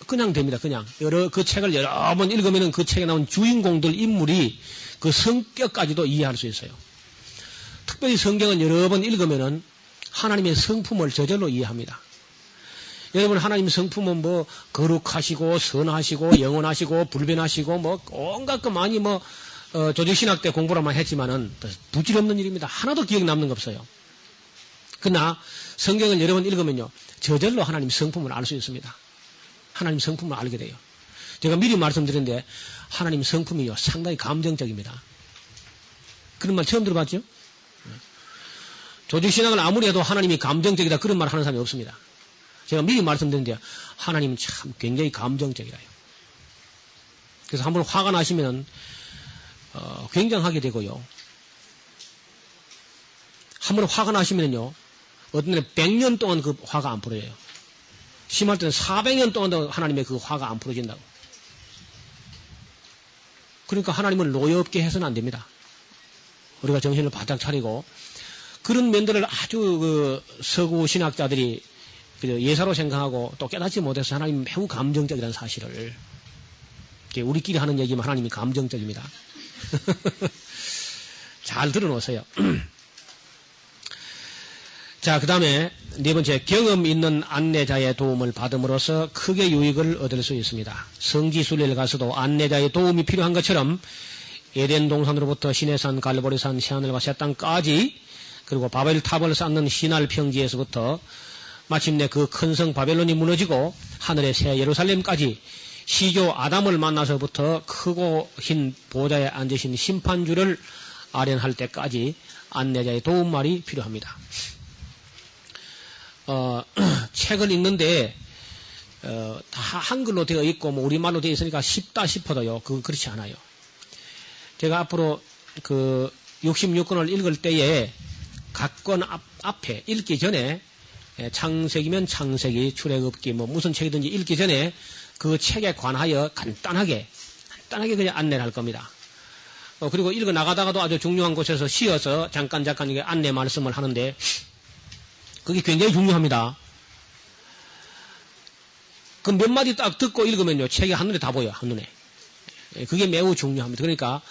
그냥 됩니다. 그냥 그 책을 여러 번 읽으면은 그 책에 나온 주인공들 인물이 그 성격까지도 이해할 수 있어요. 특별히 성경은 여러 번 읽으면은 하나님의 성품을 저절로 이해합니다. 여러분 하나님 성품은 뭐 거룩하시고 선하시고 영원하시고 불변하시고 뭐 온갖 거 많이 조직신학 때 공부를만 했지만은 부질없는 일입니다. 하나도 기억 남는 거 없어요. 그러나 성경을 여러 번 읽으면요 저절로 하나님 성품을 알 수 있습니다. 하나님 성품을 알게 돼요. 제가 미리 말씀드렸는데 하나님 성품이요 상당히 감정적입니다. 그런 말 처음 들어봤죠? 조직신학을 아무리 해도 하나님이 감정적이다 그런 말 하는 사람이 없습니다. 제가 미리 말씀드렸는데 하나님은 참 굉장히 감정적이라요. 그래서 한번 화가 나시면 굉장하게 되고요. 한번 화가 나시면요, 어떤 때는 100년 동안 그 화가 안 풀어져요. 심할 때는 400년 동안도 하나님의 그 화가 안 풀어진다고. 그러니까 하나님을 노여없게 해서는 안 됩니다. 우리가 정신을 바짝 차리고, 그런 면들을 아주 그 서구 신학자들이 예사로 생각하고 또 깨닫지 못해서 하나님 매우 감정적이라는 사실을, 우리끼리 하는 얘기면 하나님이 감정적입니다. 잘 들어놓으세요. 자, 그 다음에 네 번째, 경험 있는 안내자의 도움을 받음으로써 크게 유익을 얻을 수 있습니다. 성지순례를 가서도 안내자의 도움이 필요한 것처럼 에덴 동산으로부터 시내산, 갈보리산, 새하늘과 새 땅까지, 그리고 바벨 탑을 쌓는 시날 평지에서부터 마침내 그 큰 성 바벨론이 무너지고 하늘의 새 예루살렘까지 시조 아담을 만나서부터 크고 흰 보좌에 앉으신 심판주를 아련할 때까지 안내자의 도움말이 필요합니다. 책을 읽는데 다 한글로 되어 있고 뭐 우리말로 되어 있으니까 쉽다 싶어도요, 그건 그렇지 않아요. 제가 앞으로 그 66권을 읽을 때에 각 권 앞에 읽기 전에 창세기면 창세기, 출애굽기 뭐 무슨 책이든지 읽기 전에 그 책에 관하여 간단하게 그냥 안내를 할 겁니다. 그리고 읽어 나가다가도 아주 중요한 곳에서 쉬어서 잠깐 이게 안내 말씀을 하는데, 그게 굉장히 중요합니다. 그 몇 마디 딱 듣고 읽으면요, 책이 한눈에 다 보여요, 한눈에. 그게 매우 중요합니다. 그러니까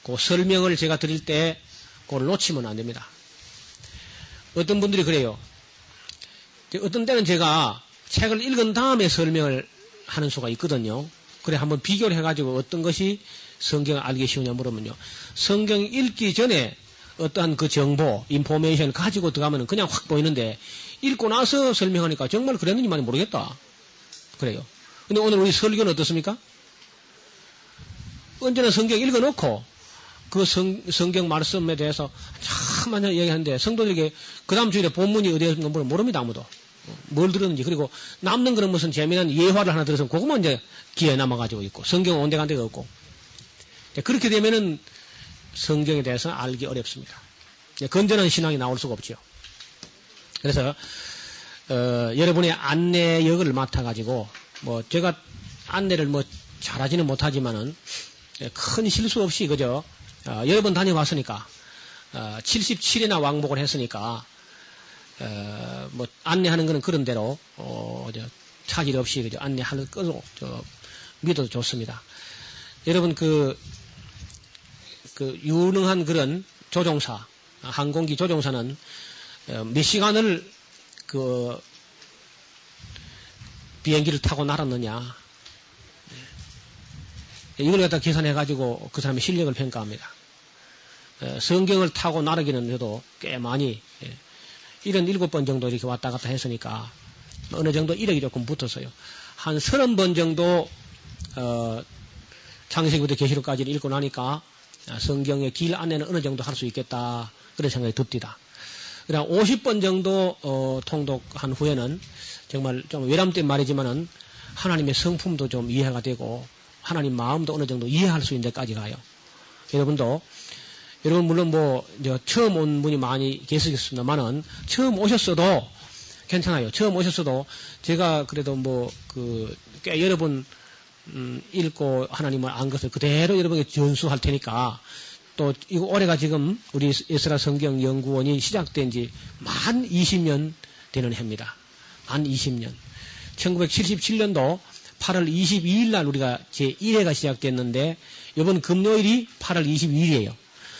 그 설명을 제가 드릴 때 그걸 놓치면 안 됩니다. 어떤 분들이 그래요. 어떤 때는 제가 책을 읽은 다음에 설명을 하는 수가 있거든요. 그래 한번 비교를 해가지고 어떤 것이 성경을 알기 쉬우냐 물으면요, 성경 읽기 전에 어떠한 그 정보, 인포메이션을 가지고 들어가면 그냥 확 보이는데, 읽고 나서 설명하니까 정말 그랬는지만 모르겠다. 그래요. 근데 오늘 우리 설교는 어떻습니까? 언제나 성경 읽어놓고 그 성경 말씀에 대해서 참 많이 얘기하는데, 성도들에게 그 다음 주일에 본문이 어디에서 모릅니다, 아무도. 뭘 들었는지. 그리고 남는 그런 무슨 재미난 예화를 하나 들어서 그것만 이제 귀에 남아가지고 있고, 성경 온데간 데가 없고. 그렇게 되면은 성경에 대해서 알기 어렵습니다. 건전한 신앙이 나올 수가 없죠. 그래서 여러분의 안내 역을 맡아가지고, 뭐 제가 안내를 뭐 잘하지는 못하지만은 큰 실수 없이 그저 여러 번 다녀왔으니까 77이나 왕복을 했으니까 뭐 안내하는 거는 그런 대로 차질 없이 그저 안내하는 것으로 믿어도 좋습니다. 여러분 그 유능한 그런 조종사, 항공기 조종사는 몇 시간을 그 비행기를 타고 날았느냐, 이걸 갖다 계산해가지고 그 사람의 실력을 평가합니다. 성경을 타고 나르기는 해도 꽤 많이 77번 정도 이렇게 왔다 갔다 했으니까 어느 정도 이력이 조금 붙었어요. 한 30번 정도 창세기부터 계시록까지를 읽고 나니까 성경의 길 안내는 어느 정도 할 수 있겠다, 그런 생각이 듭니다. 그냥 50번 정도 통독한 후에는 정말 좀 외람된 말이지만은 하나님의 성품도 좀 이해가 되고 하나님 마음도 어느 정도 이해할 수 있는 데까지 가요. 여러분 물론 뭐 처음 온 분이 많이 계시겠습니다만은 처음 오셨어도 괜찮아요. 처음 오셨어도 제가 그래도 뭐 꽤 여러 번 읽고 하나님을 안 것을 그대로 여러분에게 전수할 테니까, 또 이거 올해가 지금 우리 에스라 성경 연구원이 시작된 지 만 20년 되는 해입니다. 만 20년. 1977년도 8월 22일 날 우리가 제1회가 시작됐는데, 이번 금요일이 8월 22일이에요.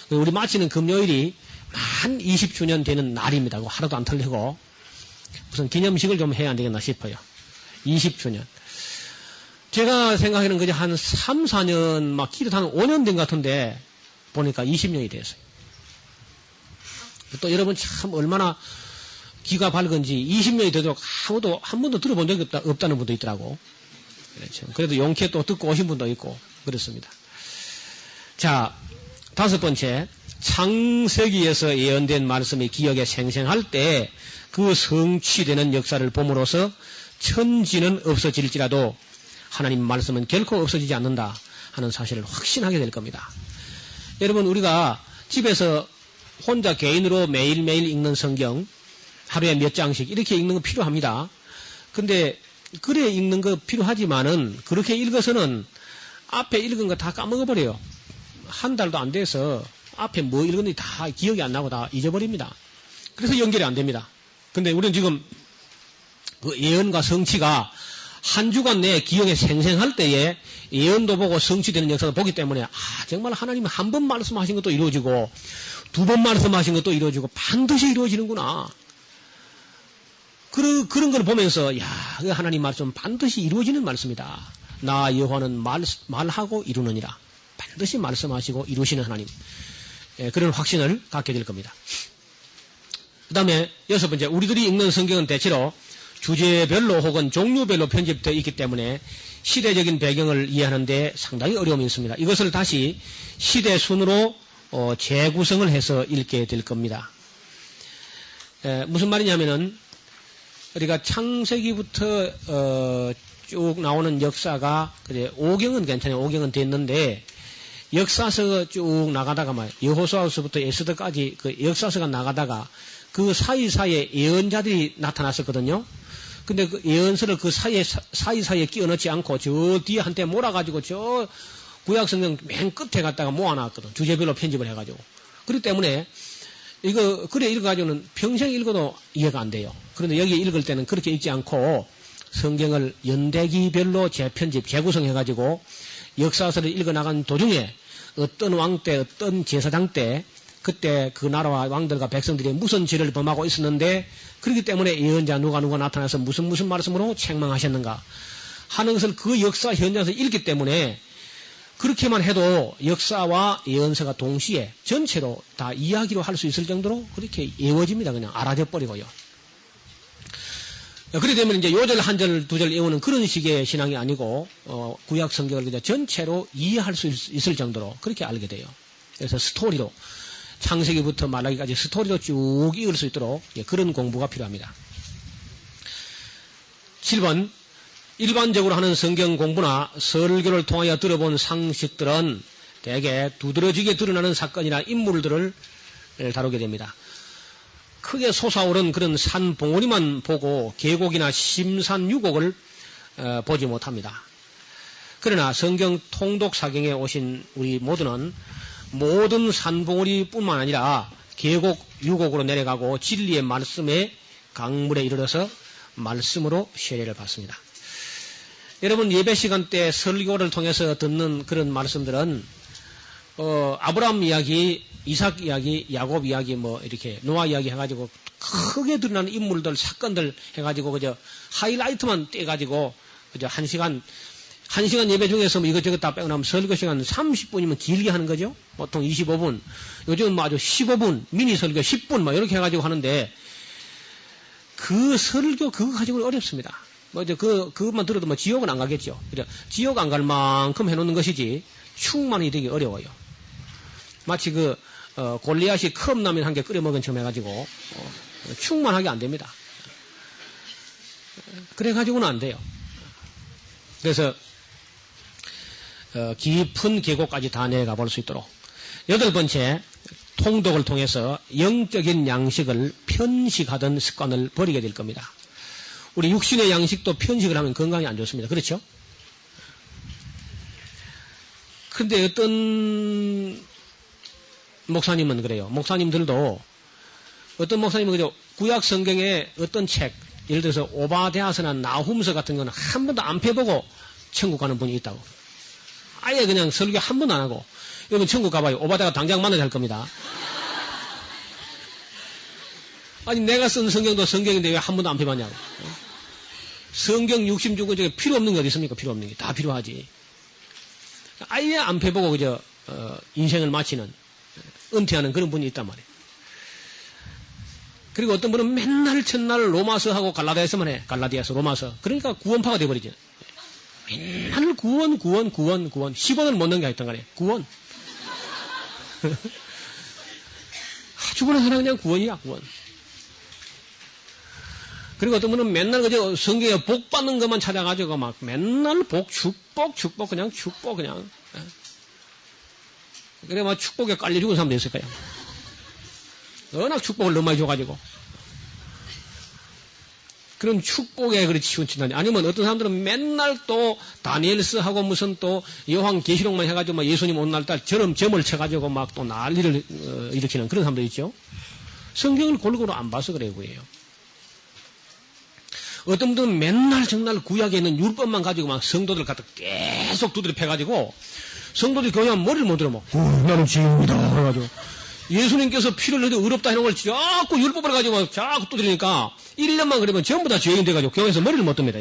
우리 마치는 금요일이 만 20주년 되는 날입니다. 하루도 안 틀리고 무슨 기념식을 좀 해야 안 되겠나 싶어요. 20주년. 제가 생각하기에는 그저 한 3, 4년, 막 길어도 한 5년 된 것 같은데, 보니까 20년이 됐어요. 또 여러분 참 얼마나 기가 밝은지 20년이 되도록 아무도 한 번도 들어본 적이 없다는 분도 있더라고. 그렇죠. 그래도 용케 또 듣고 오신 분도 있고 그렇습니다. 자, 5번째, 창세기에서 예언된 말씀이 기억에 생생할 때 그 성취되는 역사를 봄으로써 천지는 없어질지라도 하나님 말씀은 결코 없어지지 않는다. 하는 사실을 확신하게 될 겁니다. 여러분, 우리가 집에서 혼자 개인으로 매일매일 읽는 성경, 하루에 몇 장씩 이렇게 읽는 거 필요합니다. 근데 그래 읽는 거 필요하지만은 그렇게 읽어서는 앞에 읽은 거 다 까먹어버려요. 한 달도 안 돼서 앞에 뭐 읽었는지 다 기억이 안 나고 다 잊어버립니다. 그래서 연결이 안 됩니다. 근데 우리는 지금 그 예언과 성취가 한 주간 내 기억에 생생할 때에 예언도 보고 성취되는 역사도 보기 때문에 정말 하나님이 한 번 말씀하신 것도 이루어지고 두 번 말씀하신 것도 이루어지고 반드시 이루어지는구나. 그런 걸 보면서 그 하나님 말씀 반드시 이루어지는 말씀이다. 나 여호와는 말하고 이루느니라. 반드시 말씀하시고 이루시는 하나님. 그런 확신을 갖게 될 겁니다. 그 다음에 6번째, 우리들이 읽는 성경은 대체로 주제별로 혹은 종류별로 편집되어 있기 때문에 시대적인 배경을 이해하는데 상당히 어려움이 있습니다. 이것을 다시 시대 순으로 재구성을 해서 읽게 될 겁니다. 무슨 말이냐면은 우리가 창세기부터 쭉 나오는 역사가 그래 오경은 괜찮아요. 오경은 됐는데 역사서 쭉 나가다가 여호수아서부터 에스더까지 그 역사서가 나가다가 그 사이사이에 예언자들이 나타났었거든요. 근데 그 예언서를 그 사이사이에 끼워 넣지 않고 저 뒤에 한테 몰아가지고 저 구약성경 맨 끝에 갖다가 모아놨거든. 주제별로 편집을 해가지고. 그렇기 때문에 이거 그래 읽어가지고는 평생 읽어도 이해가 안 돼요. 그런데 여기 읽을 때는 그렇게 읽지 않고 성경을 연대기별로 재편집, 재구성해가지고 역사서를 읽어나간 도중에 어떤 왕 때, 어떤 제사장 때 그때 그 나라와 왕들과 백성들이 무슨 죄를 범하고 있었는데 그렇기 때문에 예언자 누가 나타나서 무슨 말씀으로 책망하셨는가 하는 것을 그 역사 현장에서 읽기 때문에 그렇게만 해도 역사와 예언서가 동시에 전체로 다 이야기로 할 수 있을 정도로 그렇게 외워집니다. 그냥 알아져 버리고요. 그렇게 되면 이제 요절 한 절, 두 절 외우는 그런 식의 신앙이 아니고 구약 성경을 그냥 전체로 이해할 수 있을 정도로 그렇게 알게 돼요. 그래서 스토리로 창세기부터 말라기까지 스토리로 쭉 읽을 수 있도록 그런 공부가 필요합니다. 7번 일반적으로 하는 성경 공부나 설교를 통하여 들어본 상식들은 대개 두드러지게 드러나는 사건이나 인물들을 다루게 됩니다. 크게 솟아오른 그런 산 봉우리만 보고 계곡이나 심산유곡을 보지 못합니다. 그러나 성경 통독 사경에 오신 우리 모두는 모든 산봉우리뿐만 아니라 계곡, 유곡으로 내려가고 진리의 말씀에 강물에 이르러서 말씀으로 세례를 받습니다. 여러분 예배 시간 때 설교를 통해서 듣는 그런 말씀들은 아브라함 이야기, 이삭 이야기, 야곱 이야기 이렇게 노아 이야기 해가지고 크게 드러나는 인물들, 사건들 해가지고 그저 하이라이트만 떼가지고 그저 한 시간 예배 중에서 이것저것 다 빼고 나면 설교 시간 30분이면 길게 하는 거죠. 보통 25분. 요즘은 아주 15분, 미니 설교 10분 이렇게 해가지고 하는데 그 설교 그거 가지고는 어렵습니다. 그것만 들어도 지옥은 안 가겠죠. 지옥 안 갈 만큼 해놓는 것이지 충만히 되기 어려워요. 마치 골리앗이 컵라면 한 개 끓여 먹은 척 해가지고 충만하게 안 됩니다. 그래가지고는 안 돼요. 그래서 깊은 계곡까지 다 내려가 볼 수 있도록 8번째 통독을 통해서 영적인 양식을 편식하던 습관을 버리게 될 겁니다. 우리 육신의 양식도 편식을 하면 건강에 안 좋습니다. 그렇죠? 근데 어떤 목사님은 그래요. 목사님들도 어떤 목사님은 그죠? 구약 성경에 어떤 책, 예를 들어서 오바댜서나 나훔서 같은 거는 한 번도 안 펴보고 천국 가는 분이 있다고. 아예 그냥 설교 한 번도 안 하고. 여러분 천국 가봐요. 오바댜가 당장 만나야 할 겁니다. 아니 내가 쓴 성경도 성경인데 왜 한 번도 안 펴봤냐고. 성경 66권 중에 필요 없는 게 어디 있습니까? 필요 없는 게 다 필요하지. 아예 안 펴보고 그저 인생을 마치는 은퇴하는 그런 분이 있단 말이에요. 그리고 어떤 분은 맨날 첫날 로마서하고 갈라디아서만 해. 갈라디아서, 로마서. 그러니까 구원파가 돼버리죠. 맨날 구원. 10원을 못 넘게 했던 거네. 구원. 죽어는 사람 그냥 구원이야, 구원. 그리고 어떤 분은 맨날 그저 성경에 복 받는 것만 찾아가지고 막 맨날 복, 축복, 그냥 축복, 그냥. 그래, 막 축복에 깔려 죽은 사람도 있을 거야. 워낙 축복을 너무 많이 줘가지고. 그런 축복에 그렇게 치우친다니. 아니면 어떤 사람들은 맨날 또 다니엘스하고 무슨 또 여호왕 계시록만 해가지고 막 예수님 오는 날따라 점을 쳐가지고 막 또 난리를 일으키는 그런 사람도 있죠. 성경을 골고루 안 봐서 그래요, 그예요. 어떤 분들은 맨날 정말 구약에 있는 율법만 가지고 막 성도들 갖다 계속 두드려 패가지고 성도들이 교회하면 머리를 못 들어 뭐. 나는 죄인이다. 그래가지고. 예수님께서 피를 흘려 의롭다 해놓은 걸 자꾸 율법을 가지고 자꾸 두드리니까 1년만 그러면 전부 다 죄인 돼가지고 교회에서 머리를 못 듭니다.